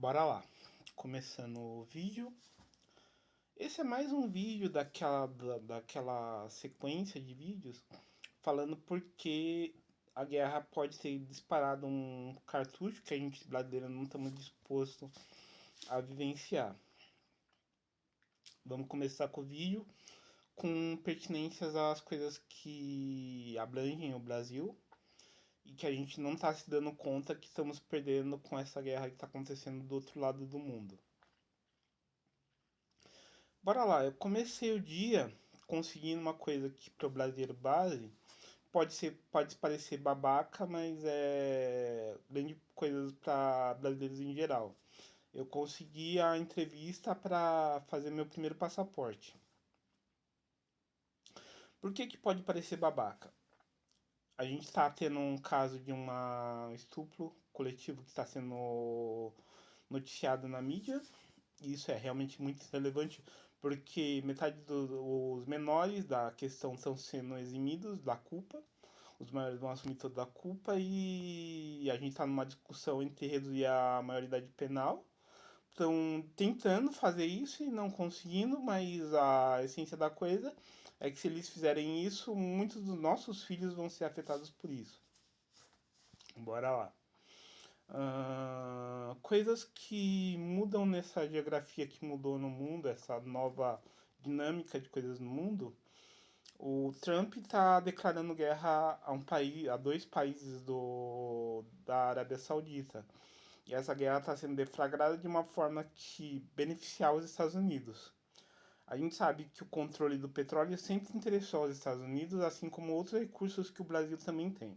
Bora lá. Começando o vídeo. Esse é mais um vídeo daquela sequência de vídeos falando porque a guerra pode ter disparado um cartucho que a gente brasileiro não estamos disposto a vivenciar. Vamos começar com o vídeo com pertinências às coisas que abrangem o Brasil e que a gente não está se dando conta que estamos perdendo com essa guerra que está acontecendo do outro lado do mundo. Bora lá, eu comecei o dia conseguindo uma coisa que pro brasileiro base pode parecer babaca, mas é grande coisas para brasileiros em geral. Eu consegui a entrevista para fazer meu primeiro passaporte. Por que que pode parecer babaca? A gente está tendo um caso de um estupro coletivo que está sendo noticiado na mídia. E isso é realmente muito relevante porque metade dos menores da questão estão sendo eximidos da culpa, os maiores vão assumir toda a culpa e a gente está numa discussão entre reduzir a maioridade penal. Estão tentando fazer isso e não conseguindo, mas a essência da coisa é que se eles fizerem isso, muitos dos nossos filhos vão ser afetados por isso. Bora lá. Coisas que mudam nessa geografia que mudou no mundo, essa nova dinâmica de coisas no mundo. O Trump está declarando guerra a dois países da Arábia Saudita. E essa guerra está sendo deflagrada de uma forma que beneficiar os Estados Unidos. A gente sabe que o controle do petróleo sempre interessou aos Estados Unidos, assim como outros recursos que o Brasil também tem.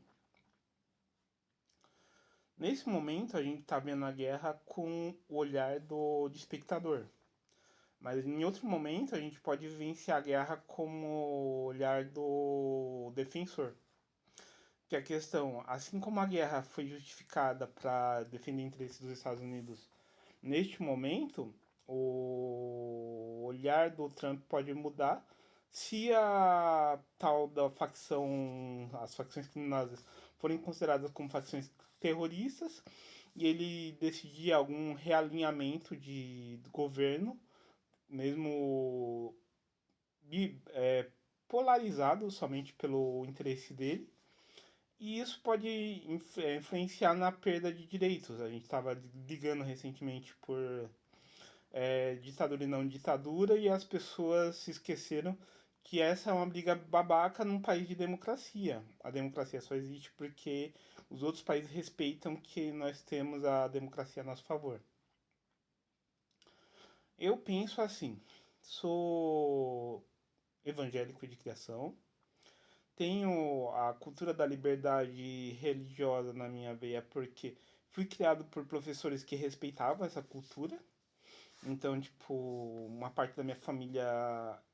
Nesse momento, a gente está vendo a guerra com o olhar de espectador. Mas em outro momento, a gente pode vivenciar a guerra como o olhar do defensor. Que a questão, assim como a guerra foi justificada para defender interesses dos Estados Unidos, neste momento, o olhar do Trump pode mudar se a tal da facção, as facções criminosas forem consideradas como facções terroristas e ele decidir algum realinhamento do governo, mesmo polarizado somente pelo interesse dele. E isso pode influenciar na perda de direitos. A gente estava ligando recentemente por ditadura e não ditadura, e as pessoas se esqueceram que essa é uma briga babaca num país de democracia. A democracia só existe porque os outros países respeitam que nós temos a democracia a nosso favor. Eu penso assim, sou evangélico de criação, tenho a cultura da liberdade religiosa na minha veia porque fui criado por professores que respeitavam essa cultura. Então, tipo, uma parte da minha família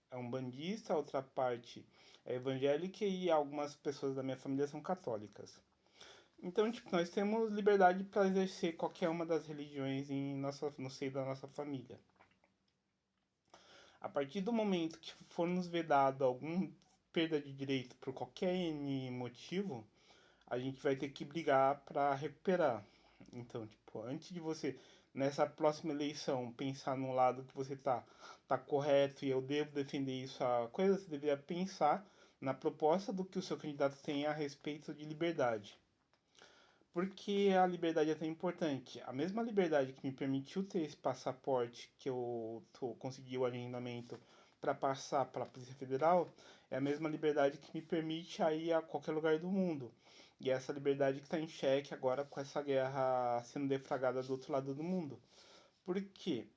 é umbandista, outra parte é evangélica e algumas pessoas da minha família são católicas. Então, tipo, nós temos liberdade para exercer qualquer uma das religiões no seio da nossa família. A partir do momento que for nos vedado alguma perda de direito por qualquer N motivo, a gente vai ter que brigar para recuperar. Então, tipo, antes de você, nessa próxima eleição, pensar no lado que você tá correto e eu devo defender isso, a coisa você deveria pensar na proposta do que o seu candidato tem a respeito de liberdade. Por que a liberdade é tão importante? A mesma liberdade que me permitiu ter esse passaporte que consegui o agendamento para passar para a Polícia Federal é a mesma liberdade que me permite ir a qualquer lugar do mundo. E é essa liberdade que está em xeque agora com essa guerra sendo deflagrada do outro lado do mundo. Por quê?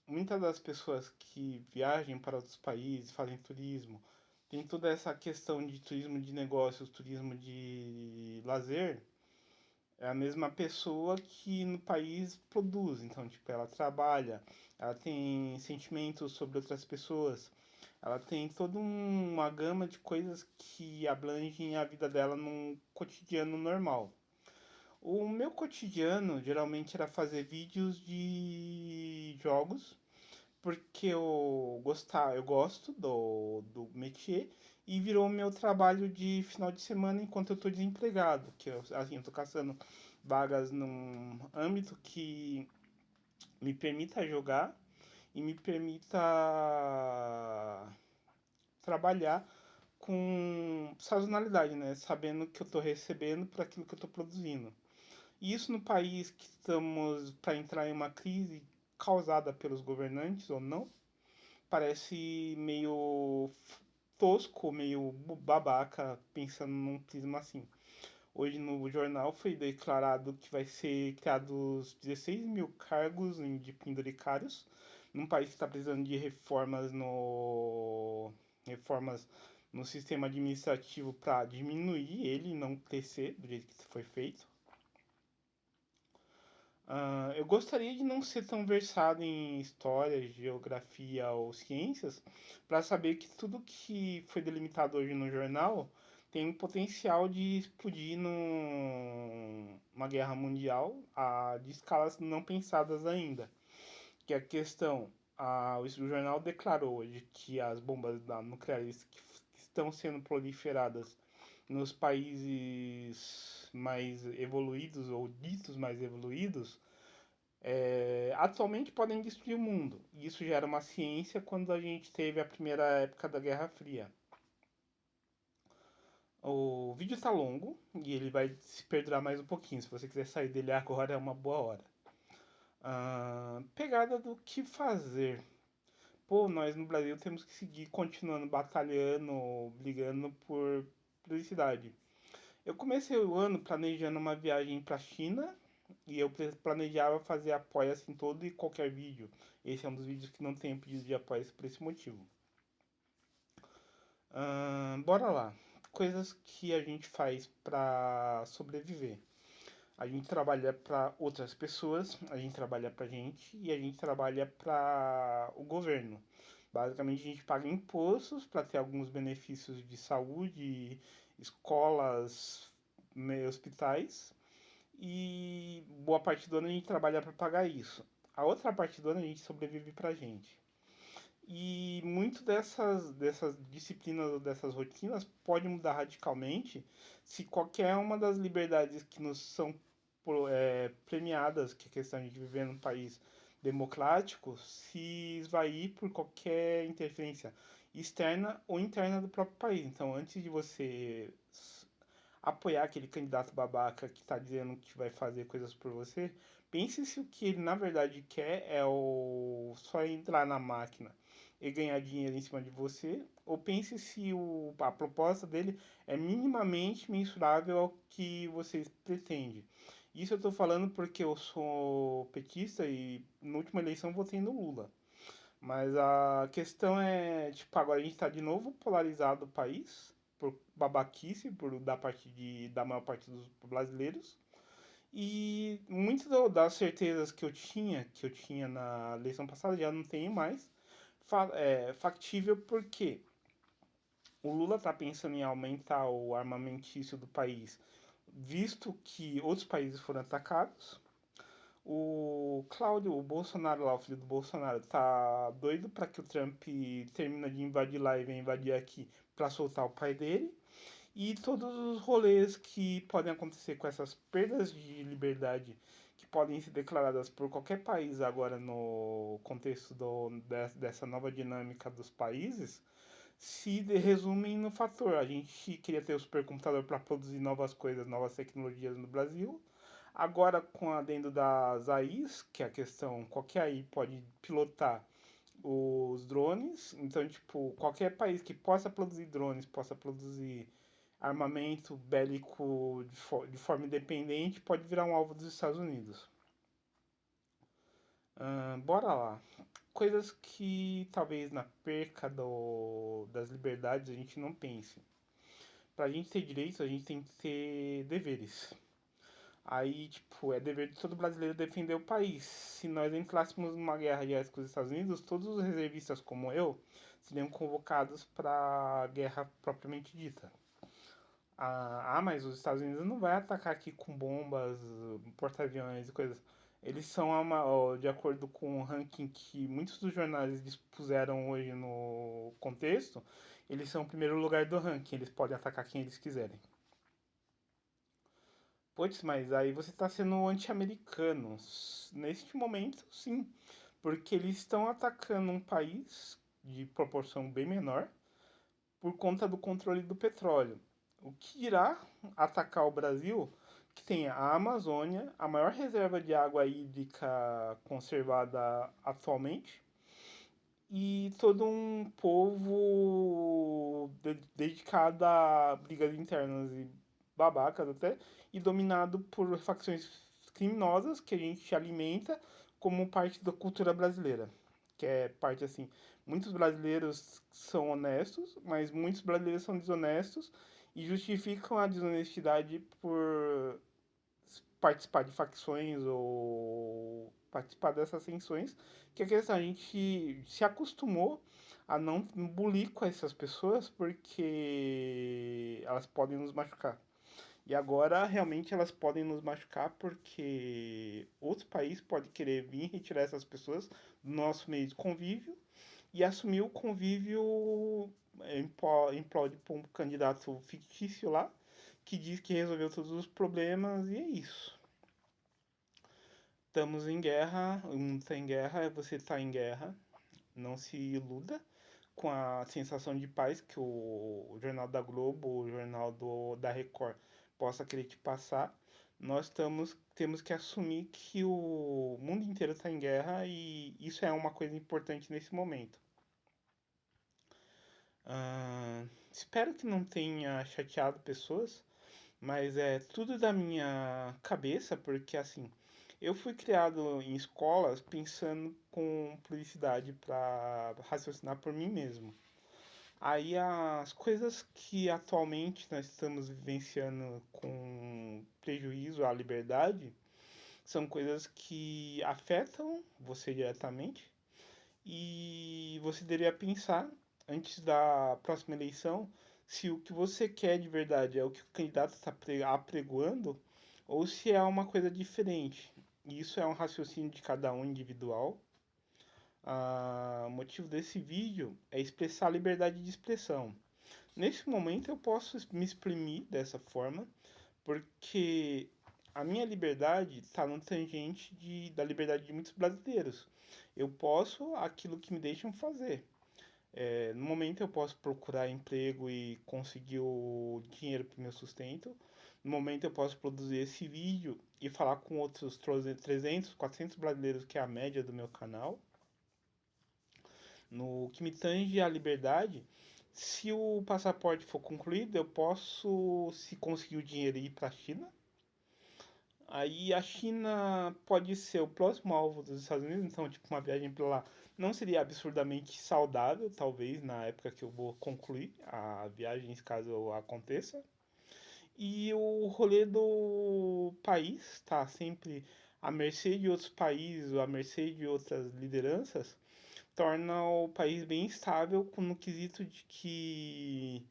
Muitas das pessoas que viajam para outros países, fazem turismo, tem toda essa questão de turismo de negócios, turismo de lazer, é a mesma pessoa que no país produz. Então, tipo, ela trabalha, ela tem sentimentos sobre outras pessoas, ela tem toda uma gama de coisas que abrangem a vida dela num cotidiano normal. O meu cotidiano geralmente era fazer vídeos de jogos porque eu gosto do métier e virou meu trabalho de final de semana enquanto eu tô desempregado, que eu, assim, eu tô caçando vagas num âmbito que me permita jogar e me permita trabalhar com sazonalidade, né? Sabendo que eu estou recebendo por aquilo que eu estou produzindo. E isso no país que estamos para entrar em uma crise causada pelos governantes ou não, parece meio tosco, meio babaca pensando num prisma assim. Hoje no jornal foi declarado que vai ser criados 16 mil cargos de penduricários, num país que está precisando de reformas no sistema administrativo para diminuir ele e não crescer do jeito que foi feito. Eu gostaria de não ser tão versado em história, geografia ou ciências para saber que tudo que foi delimitado hoje no jornal tem um potencial de explodir numa guerra mundial de escalas não pensadas ainda. Que é a questão, o jornal declarou hoje que as bombas nucleares que estão sendo proliferadas nos países mais evoluídos ou ditos mais evoluídos atualmente podem destruir o mundo. E isso já era uma ciência quando a gente teve a primeira época da Guerra Fria. O vídeo está longo e ele vai se perdurar mais um pouquinho. Se você quiser sair dele agora, é uma boa hora. Pegada do que fazer. Pô, nós no Brasil temos que seguir continuando batalhando, brigando por publicidade. Eu comecei o ano planejando uma viagem para a China e eu planejava fazer apoia-se em todo e qualquer vídeo. Esse é um dos vídeos que não tem pedido de apoia-se por esse motivo. Bora lá. Coisas que a gente faz para sobreviver. A gente trabalha para outras pessoas, a gente trabalha para gente e a gente trabalha para o governo. Basicamente, a gente paga impostos para ter alguns benefícios de saúde, escolas, hospitais. E boa parte do ano a gente trabalha para pagar isso. A outra parte do ano a gente sobrevive para a gente. E muito dessas disciplinas ou dessas rotinas pode mudar radicalmente se qualquer uma das liberdades que nos são premiadas, que é a questão de viver num país democrático, se esvair por qualquer interferência externa ou interna do próprio país. Então, antes de você apoiar aquele candidato babaca que está dizendo que vai fazer coisas por você, pense se o que ele na verdade quer é só entrar na máquina e ganhar dinheiro em cima de você, ou pense se a proposta dele é minimamente mensurável ao que você pretende. Isso eu estou falando porque eu sou petista e na última eleição votei no Lula. Mas a questão é, tipo, agora a gente está de novo polarizado o país por babaquice da maior parte dos brasileiros. E muitas das certezas que eu tinha na eleição passada, já não tenho mais. Factível porque o Lula está pensando em aumentar o armamentício do país, visto que outros países foram atacados. O Cláudio, o Bolsonaro lá, o filho do Bolsonaro, tá doido para que o Trump termine de invadir lá e venha invadir aqui para soltar o pai dele. E todos os rolês que podem acontecer com essas perdas de liberdade que podem ser declaradas por qualquer país agora no contexto dessa nova dinâmica dos países, se resumem no fator. A gente queria ter o supercomputador para produzir novas coisas, novas tecnologias no Brasil. Agora, com a adendo das AIs, que é a questão, qualquer AI pode pilotar os drones. Então, tipo, qualquer país que possa produzir drones, possa produzir armamento bélico de forma independente, pode virar um alvo dos Estados Unidos. Bora lá. Coisas que talvez na perca das liberdades a gente não pense. Pra gente ter direitos, a gente tem que ter deveres. Aí, tipo, é dever de todo brasileiro defender o país. Se nós entrássemos numa guerra direta com os Estados Unidos, todos os reservistas como eu seriam convocados para a guerra propriamente dita. Mas os Estados Unidos não vai atacar aqui com bombas, porta-aviões e coisas. Eles são, de acordo com o ranking que muitos dos jornais dispuseram hoje no contexto, eles são o primeiro lugar do ranking. Eles podem atacar quem eles quiserem. Putz, mas aí você está sendo anti-americano. Neste momento, sim, porque eles estão atacando um país de proporção bem menor por conta do controle do petróleo. O que irá atacar o Brasil, que tem a Amazônia, a maior reserva de água hídrica conservada atualmente, e todo um povo dedicado a brigas internas e babacas até, e dominado por facções criminosas que a gente alimenta como parte da cultura brasileira. Que é parte assim, muitos brasileiros são honestos, mas muitos brasileiros são desonestos e justificam a desonestidade por participar de facções ou participar dessas ascensões, que a questão, a gente se acostumou a não bulir com essas pessoas porque elas podem nos machucar. E agora realmente elas podem nos machucar porque outros países podem querer vir retirar essas pessoas do nosso meio de convívio e assumir o convívio em prol de um candidato fictício lá que diz que resolveu todos os problemas e é isso. Estamos em guerra, o mundo está em guerra, você está em guerra. Não se iluda com a sensação de paz que o Jornal da Globo, o Jornal da Record possa querer te passar. Nós temos que assumir que o mundo inteiro está em guerra e isso é uma coisa importante nesse momento. Espero que não tenha chateado pessoas, mas é tudo da minha cabeça, porque assim, eu fui criado em escolas pensando com publicidade para raciocinar por mim mesmo. Aí as coisas que atualmente nós estamos vivenciando com prejuízo à liberdade são coisas que afetam você diretamente e você deveria pensar antes da próxima eleição se o que você quer de verdade é o que o candidato está apregoando ou se é uma coisa diferente. E isso é um raciocínio de cada um individual. O motivo desse vídeo é expressar a liberdade de expressão. Nesse momento eu posso me exprimir dessa forma, porque a minha liberdade está no tangente da liberdade de muitos brasileiros. Eu posso aquilo que me deixam fazer. No momento eu posso procurar emprego e conseguir o dinheiro para o meu sustento. No momento eu posso produzir esse vídeo e falar com outros 300, 400 brasileiros, que é a média do meu canal. No que me tange à liberdade, se o passaporte for concluído, eu posso, se conseguir o dinheiro, ir para a China. Aí a China pode ser o próximo alvo dos Estados Unidos, então, tipo, uma viagem para lá não seria absurdamente saudável, talvez, na época que eu vou concluir a viagem, caso aconteça. E o rolê do país tá sempre à mercê de outros países, ou à mercê de outras lideranças, torna o país bem instável no quesito de que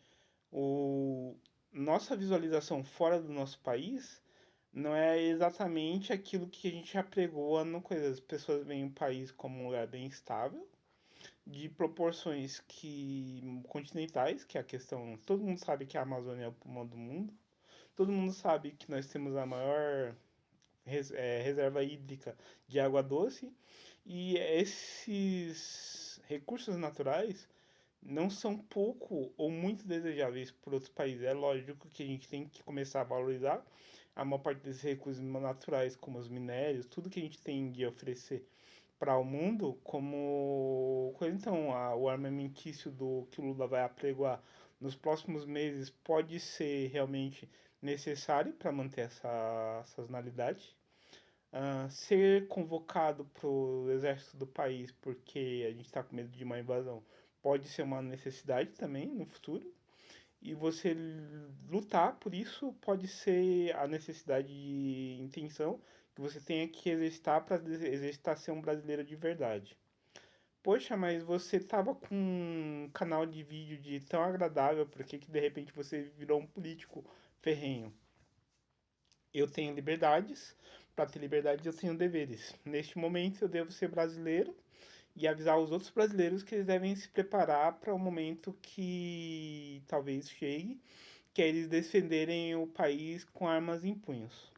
o nossa visualização fora do nosso país não é exatamente aquilo que a gente apregoa no coisa. As pessoas veem o país como um lugar bem estável, de proporções que continentais, que é a questão, todo mundo sabe que a Amazônia é o pulmão do mundo. Todo mundo sabe que nós temos a maior reserva hídrica de água doce e esses recursos naturais não são pouco ou muito desejáveis por outros países. É lógico que a gente tem que começar a valorizar a maior parte desses recursos naturais, como os minérios, tudo que a gente tem de oferecer para o mundo, como coisa. Então, o armamentício do que o Lula vai apregoar nos próximos meses pode ser realmente necessário para manter essa sazonalidade. Ser convocado para o exército do país porque a gente está com medo de uma invasão pode ser uma necessidade também no futuro. E você lutar por isso pode ser a necessidade de intenção que você tenha que exercitar para exercitar ser um brasileiro de verdade. Poxa, mas você tava com um canal de vídeo de tão agradável, por que que de repente você virou um político ferrenho? Eu tenho liberdades, para ter liberdades eu tenho deveres. Neste momento eu devo ser brasileiro e avisar os outros brasileiros que eles devem se preparar para o momento que talvez chegue, que é eles defenderem o país com armas em punhos.